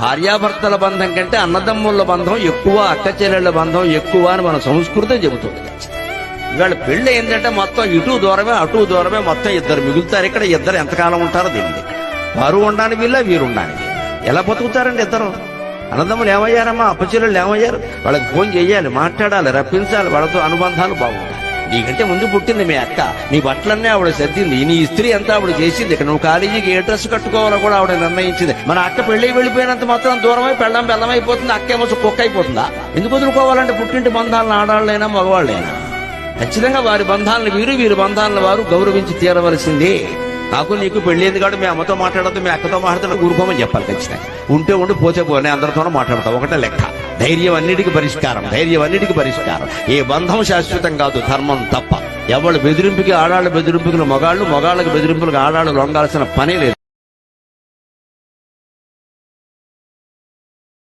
భార్యాభర్తల బంధం కంటే అన్నదమ్ముల బంధం ఎక్కువ, అక్క చెల్లెళ్ల బంధం ఎక్కువ అని మన సంస్కృతి చెబుతుంది. ఇవాళ పెళ్లి ఏంటంటే మొత్తం ఇటు దూరమే అటు దూరమే, మొత్తం ఇద్దరు మిగులుతారు. ఇక్కడ ఇద్దరు ఎంతకాలం ఉంటారో తెలియదు. వారు ఉండడానికి వీళ్ళ, వీరు ఉండడానికి. ఎలా బతుకుతారండి ఇద్దరు? అన్నదమ్ములు ఏమయ్యారమ్మా, అప్పచెల్లెళ్ళు ఏమయ్యారు? వాళ్ళకి ఫోన్ చేయాలి, మాట్లాడాలి, రప్పించాలి, వాళ్ళతో అనుబంధాలు బాగుంటాయి. నీకంటే ముందు పుట్టింది మీ అక్క, నీ బట్టలన్నీ ఆవిడ సర్దింది, నీ ఇస్త్రీ అంతా ఆవిడ చేసింది, ఇక్కడ నువ్వు కాలేజీకి ఏ డ్రెస్ కట్టుకోవాలో కూడా ఆవిడ నిర్ణయించింది. మన అక్క పెళ్లి వెళ్ళిపోయినంత మాత్రం దూరమై బెల్లం అయిపోతుంది, అక్కేమో కుక్క అయిపోతుందా? ఎందుకు వదులుకోవాలంటే పుట్టింటి బంధాలను ఆడవాళ్ళైనా మగవాళ్ళైనా ఖచ్చితంగా వారి బంధాలను వీరు, వీరి బంధాలను వారు గౌరవించి తీరవలసిందే. నాకు నీకు పెళ్ళేంది కాబట్టి మీ అమ్మతో మాట్లాడద్దు, మీ అక్కతో మాట్లాడుతున్నా ఊరుకోమని చెప్పాలి ఖచ్చితంగా. ఉంటే ఉండి పోతే పోనీ అందరితోనూ మాట్లాడతాం, ఒకటే లెక్క. ధైర్యం అన్నిటికీ పరిష్కారం, ధైర్యం అన్నిటికీ పరిష్కారం. ఏ బంధం శాశ్వతం కాదు, ధర్మం తప్ప. ఎవరు బెదిరింపుకి ఆడాళ్ళ బెదిరింపుకి మగాళ్ళు, మగాళ్ళకి బెదిరింపులకు ఆడాళ్ళు లొంగాల్సిన పనే లేదు.